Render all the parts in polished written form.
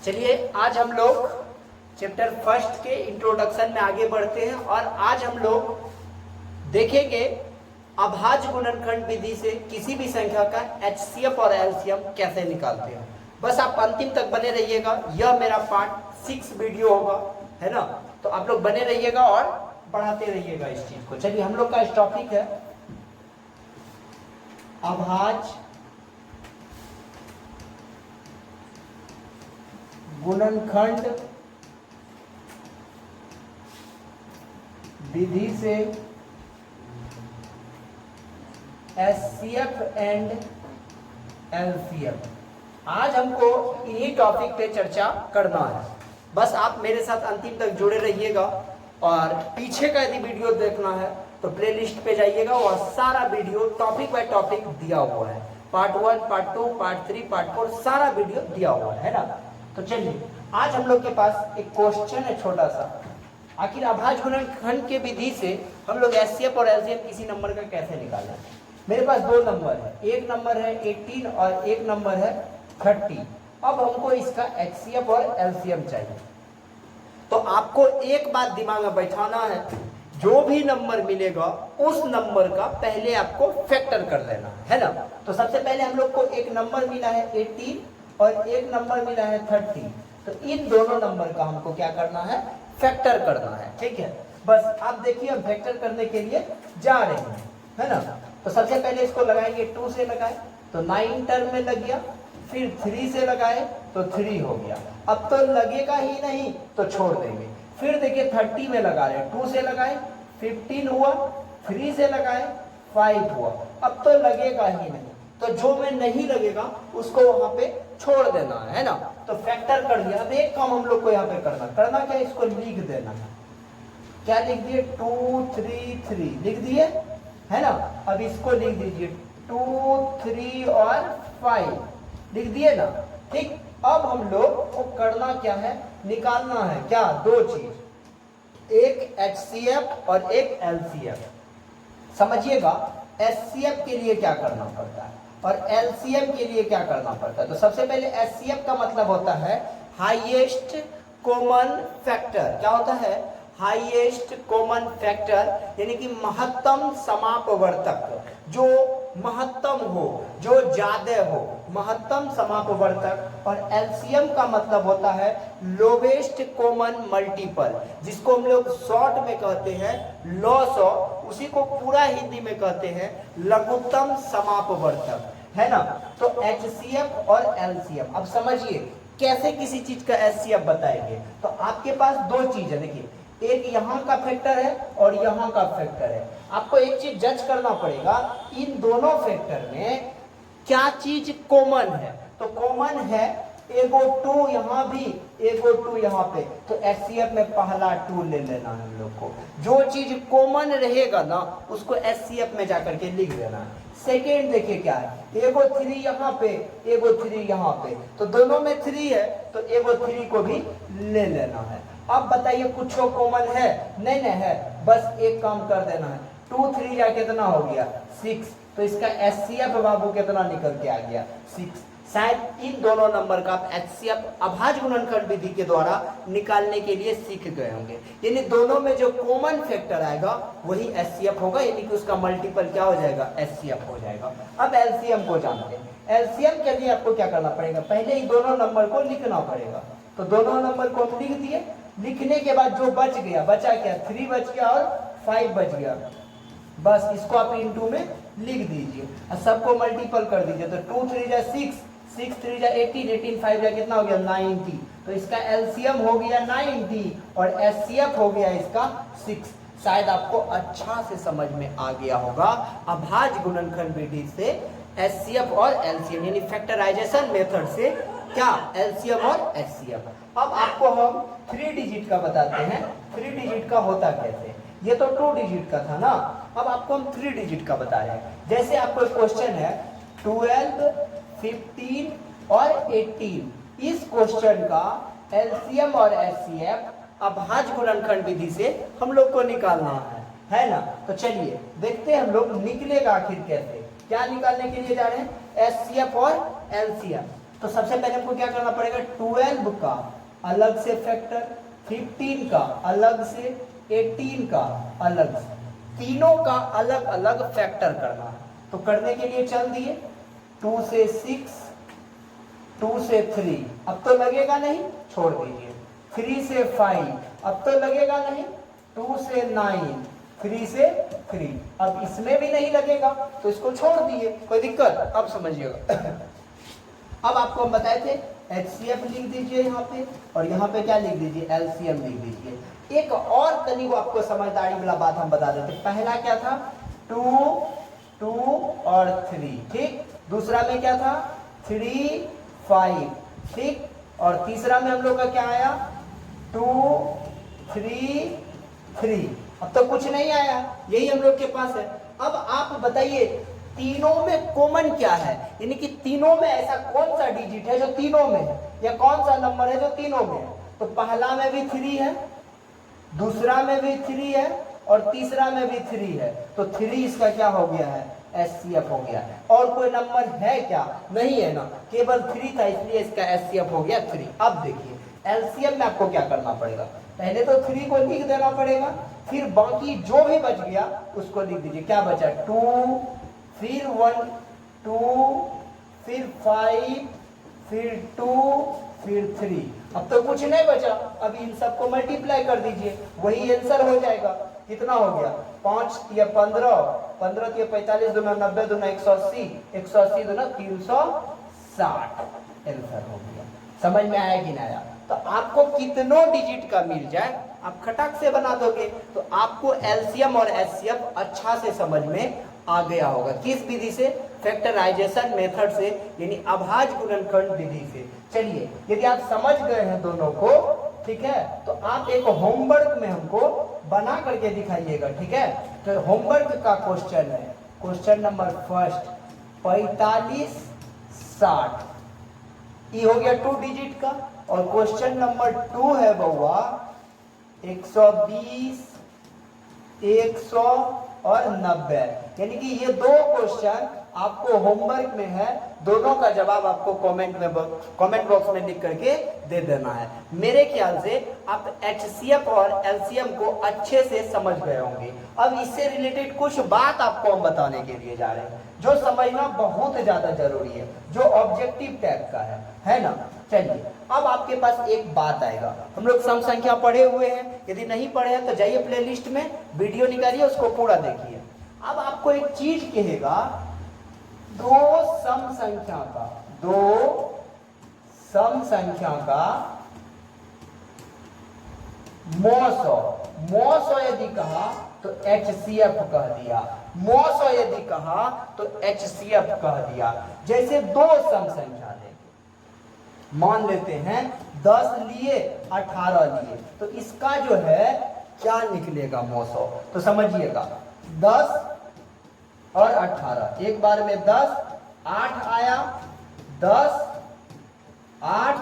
चलिए आज हम लोग चैप्टर फर्स्ट के इंट्रोडक्शन में आगे बढ़ते हैं और आज हम लोग देखेंगे अभाज्य गुणनखंड विधि से किसी भी संख्या का एचसीएफ और एलसीएम कैसे निकालते हैं। बस आप अंतिम तक बने रहिएगा। यह मेरा पार्ट 6 वीडियो होगा, है ना। तो आप लोग बने रहिएगा और पढ़ाते रहिएगा इस चीज को। चलिए हम लोग का इस टॉपिक है अभाज्य गुणनखंड विधि से एचसीएफ एंड एलसीएम। आज हमको इन्हीं टॉपिक पे चर्चा करना है। बस आप मेरे साथ अंतिम तक जुड़े रहिएगा और पीछे का यदि वीडियो देखना है तो प्लेलिस्ट पे जाइएगा और सारा वीडियो टॉपिक बाय टॉपिक दिया हुआ है। पार्ट 1, पार्ट 2, पार्ट 3, पार्ट 4 सारा वीडियो दिया हुआ है ना। तो चलिए आज हम लोग के पास एक क्वेश्चन है छोटा सा। आखिर अभाज्य गुणनखंड के विधि से हम लोग एचसीएफ और एलसीएम किसी नंबर का कैसे निकालें। मेरे पास दो नंबर है, एक नंबर है 18 और एक नंबर है 30। अब हमको इसका एचसीएफ और एलसीएम चाहिए। तो आपको एक बात दिमाग में बैठाना है, जो भी नंबर मिलेगा उस नंबर का पहले आपको फैक्टर कर लेना है ना। तो सबसे पहले हम लोग को एक नंबर मिला है 18 और एक नंबर मिला है 30। तो इन दोनों नंबर का हमको क्या करना है, फैक्टर करना है। ठीक है, बस आप देखिए हम फैक्टर करने के लिए जा रहे हैं, है ना। तो सबसे पहले इसको लगाएंगे 2 से लगाए तो 9 टर्म में लग गया, फिर 3 से लगाए तो 3 हो गया। अब तो लगेगा ही नहीं तो छोड़ देंगे। फिर देखिए 30 में लगा रहे, 2 से लगाए 15 हुआ, 3 से लगाए 5 हुआ। अब तो लगेगा ही नहीं, तो जो में नहीं लगेगा उसको वहां पे छोड़ देना है ना। तो फैक्टर कर दिया। अब एक काम हम लोग को यहाँ पे करना क्या, इसको लिख देना है। क्या लिख दिए, 2 3 3 लिख दिए, है ना। अब इसको लिख दीजिए 2 3 और 5 लिख दिए ना। ठीक, अब हम लोग को करना क्या है, निकालना है क्या, दो चीज, एक एचसीएफ और एक एलसीएफ। समझिएगा एचसीएफ के लिए क्या करना पड़ता है और एलसीएम के लिए क्या करना पड़ता है। तो सबसे पहले एचसीएफ का मतलब होता है हाईएस्ट कॉमन फैक्टर। क्या होता है, हाईएस्ट कॉमन फैक्टर, यानी कि महत्तम समापवर्तक, जो महत्तम हो, जो ज्यादा हो, महत्तम समापवर्तक। और एलसीएम का मतलब होता है लोवेस्ट कॉमन मल्टीपल, जिसको हम लोग शॉर्ट में कहते हैं लॉस ऑफ, उसी को पूरा हिंदी में कहते हैं लघुत्तम समापवर्तक, है ना। तो एचसीएफ और एलसीएम, अब समझिए कैसे किसी चीज का एचसीएफ बताएंगे। तो आपके पास दो चीज है, देखिए एक यहाँ का फैक्टर है और यहाँ का फैक्टर है। आपको एक चीज जज करना पड़ेगा, इन दोनों फैक्टर में क्या चीज कॉमन है। तो कॉमन है एगो 2 यहाँ भी, एगो 2 यहाँ पे। तो एचसीएफ में पहला 2 ले लेना है हम लोग को। जो चीज कॉमन रहेगा ना उसको एचसीएफ में जाकर के लिख देना है। सेकेंड देखिए क्या है, एगो 3 यहाँ पे, एगो 3 यहाँ पे। तो दोनों में 3 है तो एगो 3 को भी ले लेना है। अब बताइए कुछ कॉमन है, नहीं है, बस एक काम कर देना है, 2 3 या कितना हो गया 6। तो इसका एचसीएफ बाबू कितना निकल के आ गया 6। शायद इन दोनों नंबर का आप एचसीएफ अभाज्य गुणनखंड विधि के द्वारा निकालने के लिए सीख गए होंगे। यानी दोनों में जो कॉमन फैक्टर आएगा वही एचसीएफ होगा, यानी कि उसका मल्टीपल क्या हो जाएगा, एचसीएफ हो जाएगा। अब एलसीएम को जानते हैं। एलसीएम के लिए आपको क्या करना पड़ेगा, पहले ही दोनों नंबर को लिखना पड़ेगा। तो दोनों नंबर को हम लिख दिए, लिखने के बाद जो बच गया, बचा क्या, 3 बच गया और 5 बच गया। बस इसको आप इंटू में लिख दीजिए और सबको मल्टीपल कर दीजिए। तो 2 3 जा 6, 6 3 जा 18, 18 5 जा कितना हो गया 90। तो इसका एलसीएम हो गया 90 और एचसीएफ हो गया इसका 6। शायद आपको अच्छा से समझ में आ गया होगा अभाज्य गुणनखंड विधि से एचसीएफ और एलसीएम, यानी फैक्टराइजेशन मेथड से क्या, एलसीएम और एचसीएफ। अब आपको हम 3 डिजिट का बताते हैं, 3 डिजिट का होता कैसे। ये तो 2 डिजिट का था ना, अब आपको हम 3 डिजिट का बता रहे हैं। जैसे आपको क्वेश्चन है 12, 15 और 18, इस क्वेश्चन का एलसीएम और एचसीएफ अभाज्य गुणनखंड विधि से हम लोग को निकालना है ना। तो चलिए देखते हैं हम लोग निकलेगा आखिर कैसे। क्या निकालने के लिए जा रहे हैं, एचसीएफ और एलसीएम। तो सबसे पहले हमको क्या करना पड़ेगा, 12 का अलग से फैक्टर, 15 का अलग से, 18 का अलग से, तीनों का अलग अलग फैक्टर करना है। तो करने के लिए चल दिए, 2 से 6, 2 से 3, अब तो लगेगा नहीं, छोड़ दीजिए। 3 से 5, अब तो लगेगा नहीं। 2 से 9, 3 से 3, अब इसमें भी नहीं लगेगा तो इसको छोड़ दिए, कोई दिक्कत। अब समझिएगा। अब आपको हम बताए थे HCF लिख दीजिए यहाँ पे, और यहाँ पे क्या लिख दीजिए, LCM लिख दीजिए। एक और तनी को आपको समझदारी वाला बात हम बता देते। पहला क्या था, 2, 2 और 3, ठीक। दूसरा में क्या था, 3, 5, ठीक। और तीसरा में हम लोग का क्या आया, 2, 3, 3। अब तो कुछ नहीं आया, यही हम लोग के पास है। अब आप बताइए तीनों में कॉमन क्या है, यानी कि तीनों में ऐसा कौन सा डिजिट है जो तीनों में है, या कौन सा नंबर है जो तीनों में है। तो पहला में भी 3 है, दूसरा में भी 3 है, और तीसरा में भी 3 है। तो 3 इसका क्या हो गया है, HCF हो गया है। और कोई नंबर है क्या, नहीं है ना, केवल 3 था, इसलिए इसका HCF हो गया 3। अब देखिए LCM में आपको क्या करना पड़ेगा, पहले तो 3 को लिख देना पड़ेगा, फिर बाकी जो भी बच गया उसको लिख दीजिए। क्या बचा, 2, फिर 1, 2, फिर 5, फिर 2, फिर 3। अब तो कुछ नहीं बचा, अब इन सबको मल्टीप्लाई कर दीजिए, वही आंसर हो जाएगा। कितना हो गया, 5 या 15, 15 या 45, दूना 90, दूना 180, 180 दूना 360, आंसर हो गया। समझ में आया कि नहीं आया। तो आपको कितनों डिजिट का मिल जाए आप खटाक से बना दोगे, तो आपको LCM और HCF अच्छा से समझ में आ गया होगा। किस विधि से, फैक्टराइजेशन मेथड से, यानी अभाज्य गुणनखंड विधि से। चलिए यदि आप समझ गए हैं दोनों को, ठीक है, तो आप एक होमवर्क में हमको बना करके दिखाइएगा, ठीक है। तो होमवर्क का क्वेश्चन है, क्वेश्चन नंबर फर्स्ट, 45, 60, ये हो गया 2 डिजिट का। और क्वेश्चन नंबर 2 है बउआ 120, 100 और 90, यानी कि ये 2 क्वेश्चन आपको होमवर्क में है। दोनों का जवाब आपको कमेंट बॉक्स में लिख करके दे देना है। मेरे ख्याल से आप HCF और LCM को अच्छे से समझ गए होंगे। अब इससे रिलेटेड कुछ बात आपको हम बताने के लिए जा रहे हैं जो समझना बहुत ज्यादा जरूरी है, जो ऑब्जेक्टिव टाइप का है ना। चलिए अब आपके पास एक बात आएगा, हम लोग सम संख्या पढ़े हुए हैं, यदि नहीं पढ़े हैं तो जाइए प्लेलिस्ट में वीडियो निकालिए, उसको पूरा देखिए। अब आपको एक चीज कहेगा, 2 सम संख्या का, 2 सम संख्या का मौसौ यदि कहा तो HCF कह दिया, मौसौ यदि कहा तो HCF कह दिया। जैसे 2 सम संख्या लेंगे, मान लेते हैं 10 लिए 18 लिए, तो इसका जो है क्या निकलेगा मौसौ। तो समझिएगा 10 और 18, एक बार में 10, 8 आया, 10, 8,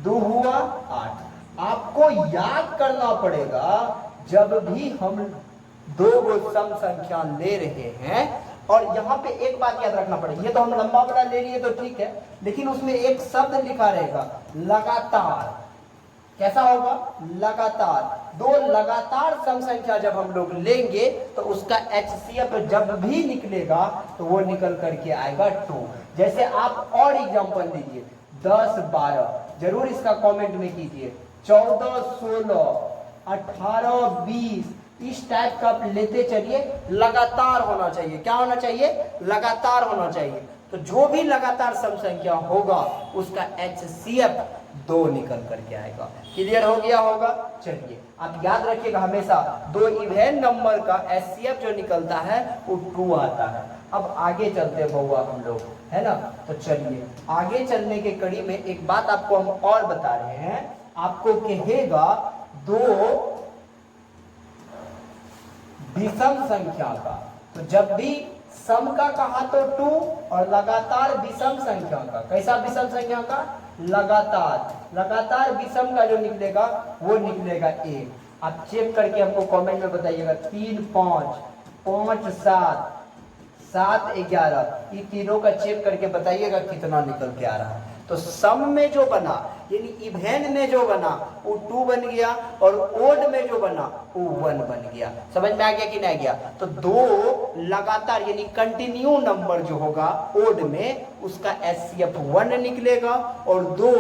2 हुआ 8। आपको याद करना पड़ेगा जब भी हम 2 सम संख्या ले रहे हैं, और यहां पे एक बात याद रखना पड़ेगा, ये तो हम लंबा बड़ा ले लिए तो ठीक है, लेकिन उसमें एक शब्द लिखा रहेगा लगातार। कैसा होगा, लगातार। 2 लगातार सम संख्या जब हम लोग लेंगे तो उसका HCF जब भी निकलेगा तो वो निकल करके आएगा 2। जैसे आप और एग्जांपल लीजिए, 10, 12, जरूर इसका कमेंट में कीजिए, 14, 16, 18, 20, इस टाइप का आप लेते चलिए। लगातार होना चाहिए, क्या होना चाहिए, लगातार होना चाहिए। तो जो भी लगातार सम संख्या होगा उसका HCF 2 निकल करके आएगा। क्लियर हो गया होगा। चलिए आप याद रखिएगा, हमेशा 2 इवन नंबर का HCF जो निकलता है वो 2 आता है। अब आगे चलते बउआ हम लोग, है ना। तो चलिए आगे चलने के कड़ी में एक बात आपको हम और बता रहे हैं, आपको कहेगा 2 विषम संख्या का, तो जब भी सम का कहा तो 2, और लगातार विषम संख्या का, कैसा विषम संख्या का, लगातार विषम का जो निकलेगा वो निकलेगा 1। आप चेक करके हमको कमेंट में बताइएगा, 3, 5, 5, 7, 7, 11, ये तीनों का चेक करके बताइएगा कितना निकल के आ रहा है। तो सम में जो बना यानी इवेन में जो बना वो 2 बन गया और ओड में जो बना वो 1 बन गया। समझ में आ गया कि नहीं गया? तो 2 लगातार यानी कंटिन्यू नंबर जो होगा ओड में उसका HCF 1 निकलेगा और 2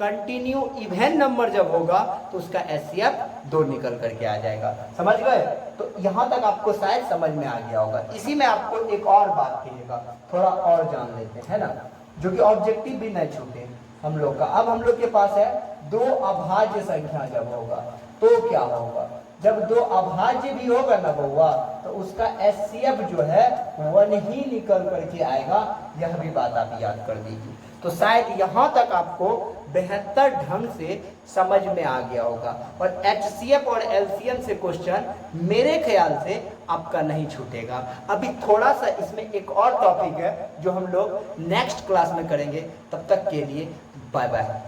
कंटिन्यू इवेन नंबर जब होगा तो उसका HCF 2 निकल करके आ जाएगा। समझ गए? तो यहां तक आपको शायद समझ में आ गया होगा। इसी में आपको एक और बात कहिएगा, थोड़ा और जान लेते हैं ना, जो कि ऑब्जेक्टिव भी नहीं छूटे हम लोग का। अब हम लोग के पास है 2 अभाज्य संख्या जब होगा तो क्या होगा? जब 2 अभाज्य भी होगा ना बउआ तो उसका HCF जो है 1 ही निकल करके आएगा। यह भी बात आप याद कर दीजिए। तो शायद यहां तक आपको बेहतर ढंग से समझ में आ गया होगा और HCF और LCM से क्वेश्चन मेरे ख्याल से आपका नहीं छूटेगा। अभी थोड़ा सा इसमें एक और टॉपिक है जो हम लोग नेक्स्ट क्लास में करेंगे। तब तक के लिए बाय बाय।